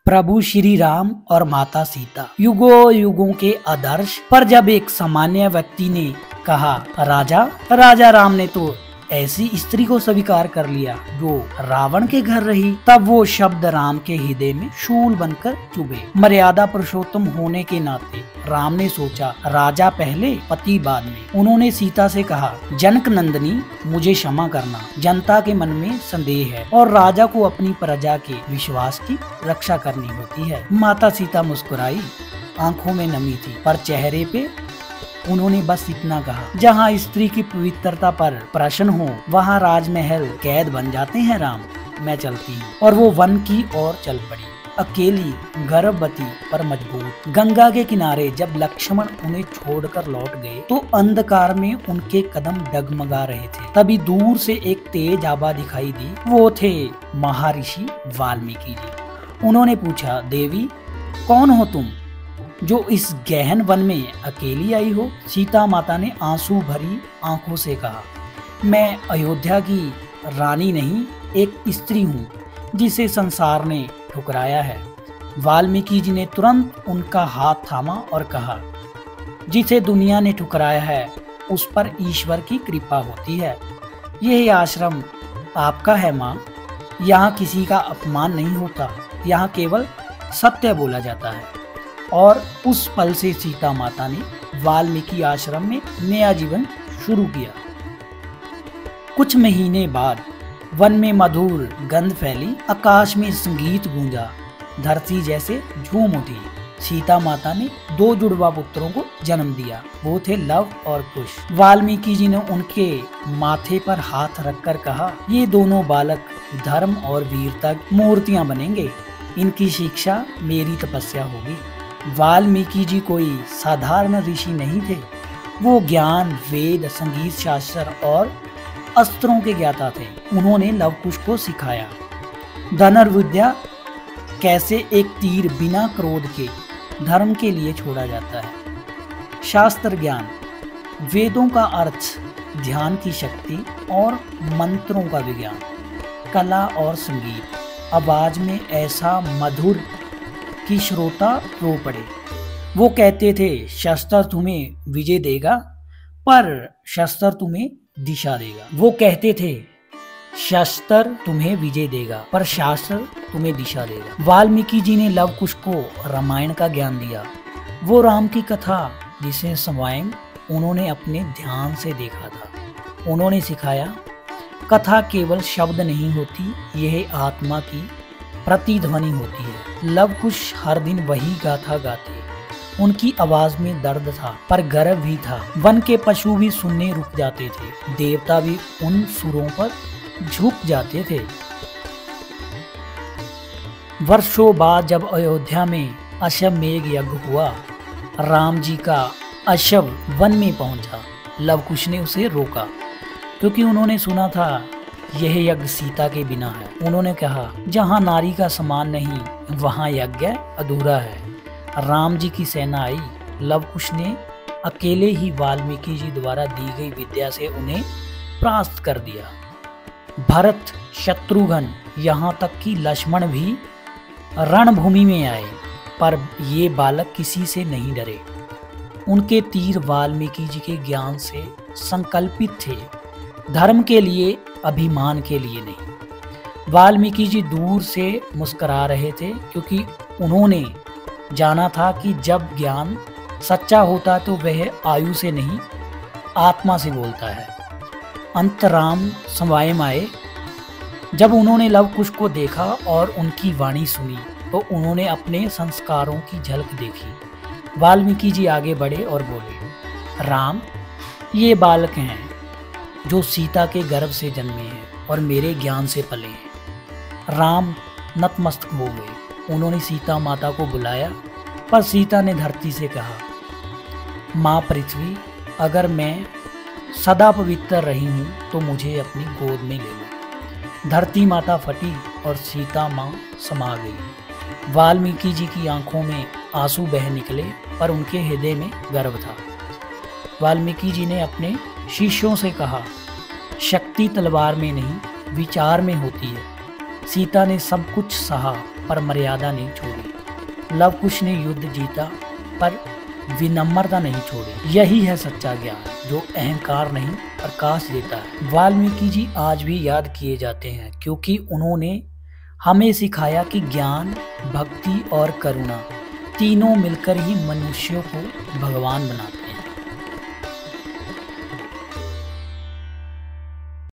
प्रभु श्री राम और माता सीता युगों युगों के आदर्श। पर जब एक सामान्य व्यक्ति ने कहा राजा राम ने तो ऐसी स्त्री को स्वीकार कर लिया जो रावण के घर रही, तब वो शब्द राम के हृदय में शूल बनकर चुभे। मर्यादा पुरुषोत्तम होने के नाते राम ने सोचा राजा पहले पति बाद में। उन्होंने सीता से कहा, जनक नंदिनी मुझे क्षमा करना, जनता के मन में संदेह है और राजा को अपनी प्रजा के विश्वास की रक्षा करनी होती है। माता सीता मुस्कुराई, आंखों में नमी थी पर चेहरे पे उन्होंने बस इतना कहा, जहाँ स्त्री की पवित्रता पर प्रश्न हो वहाँ राजमहल कैद बन जाते हैं। राम मैं चलती हूँ। और वो वन की ओर चल पड़ी, अकेली, गर्भवती पर मजबूत। गंगा के किनारे जब लक्ष्मण उन्हें छोड़कर लौट गए तो अंधकार में उनके कदम डगमगा रहे थे। तभी दूर से एक तेज आभा दिखाई दी। वो थे महर्षि वाल्मीकि जी। उन्होंने पूछा, देवी कौन हो तुम जो इस गहन वन में अकेली आई हो? सीता माता ने आंसू भरी आंखों से कहा, मैं अयोध्या की रानी नहीं, एक स्त्री हूँ जिसे संसार ने ठुकराया है। वाल्मीकि जी ने तुरंत उनका हाथ थामा और कहा, जिसे दुनिया ने ठुकराया है उस पर ईश्वर की कृपा होती है। यह आश्रम आपका है माँ, यहाँ किसी का अपमान नहीं होता, यहाँ केवल सत्य बोला जाता है। और उस पल से सीता माता ने वाल्मीकि आश्रम में नया जीवन शुरू किया। कुछ महीने बाद वन में मधुर गंध फैली, आकाश में संगीत गूंजा, धरती जैसे झूम उठी। सीता माता ने 2 जुड़वा पुत्रों को जन्म दिया। वो थे लव और कुश। वाल्मीकि जी ने उनके माथे पर हाथ रखकर कहा, ये दोनों बालक धर्म और वीरता की मूर्तियां बनेंगे। इनकी शिक्षा मेरी तपस्या होगी। वाल्मीकि जी कोई साधारण ऋषि नहीं थे, वो ज्ञान, वेद, संगीत, शास्त्र और अस्त्रों के ज्ञाता थे। उन्होंने लवकुश को सिखाया धनुर्विद्या, कैसे एक तीर बिना क्रोध के धर्म के लिए छोड़ा जाता है। शास्त्र ज्ञान, वेदों का अर्थ, ध्यान की शक्ति और मंत्रों का विज्ञान। कला और संगीत, आवाज में ऐसा मधुर कि श्रोता रो पड़े। वो कहते थे, शस्त्र तुम्हें विजय देगा पर शस्त्र तुम्हें दिशा देगा। वो कहते थे, शस्त्र तुम्हें विजय देगा पर शास्त्र तुम्हें दिशा देगा। वाल्मीकि जी ने लवकुश को रामायण का ज्ञान दिया, वो राम की कथा जिसे स्वयं उन्होंने अपने ध्यान से देखा था। उन्होंने सिखाया, कथा केवल शब्द नहीं होती, यह आत्मा की प्रतिध्वनि होती है। लवकुश हर दिन वही गाथा गाते। उनकी आवाज में दर्द था पर गर्व भी था। वन के पशु भी सुनने रुक जाते थे, देवता भी उन सुरों पर झुक जाते थे। वर्षों बाद जब अयोध्या में अश्वमेध यज्ञ हुआ, राम जी का अश्व वन में पहुंचा। लवकुश ने उसे रोका क्योंकि उन्होंने सुना था यह यज्ञ सीता के बिना है। उन्होंने कहा, जहाँ नारी का सम्मान नहीं वहाँ यज्ञ अधूरा है। राम जी की सेना आई। लवकुश ने अकेले ही वाल्मीकि जी द्वारा दी गई विद्या से उन्हें परास्त कर दिया। भरत, शत्रुघ्न, यहाँ तक कि लक्ष्मण भी रणभूमि में आए, पर ये बालक किसी से नहीं डरे। उनके तीर वाल्मीकि जी के ज्ञान से संकल्पित थे, धर्म के लिए, अभिमान के लिए नहीं। वाल्मीकि जी दूर से मुस्कुरा रहे थे क्योंकि उन्होंने जाना था कि जब ज्ञान सच्चा होता तो वह आयु से नहीं, आत्मा से बोलता है। अंतराम स्वयं आए। जब उन्होंने लवकुश को देखा और उनकी वाणी सुनी तो उन्होंने अपने संस्कारों की झलक देखी। वाल्मीकि जी आगे बढ़े और बोले, राम, ये बालक हैं जो सीता के गर्भ से जन्मे हैं और मेरे ज्ञान से पले हैं। राम नतमस्तक हो गए। उन्होंने सीता माता को बुलाया पर सीता ने धरती से कहा, माँ पृथ्वी, अगर मैं सदा पवित्र रही हूँ तो मुझे अपनी गोद में ले लो। धरती माता फटी और सीता माँ समा गई। वाल्मीकि जी की आंखों में आंसू बह निकले पर उनके हृदय में गर्व था। वाल्मीकि जी ने अपने शिष्यों से कहा, शक्ति तलवार में नहीं विचार में होती है। सीता ने सब कुछ सहा पर मर्यादा नहीं छोड़ी। लव कुश ने युद्ध जीता पर विनम्रता नहीं छोड़ी। यही है सच्चा ज्ञान जो अहंकार नहीं प्रकाश देता है। वाल्मीकि जी आज भी याद किए जाते हैं क्योंकि उन्होंने हमें सिखाया कि ज्ञान, भक्ति और करुणा तीनों मिलकर ही मनुष्यों को भगवान बनाते हैं।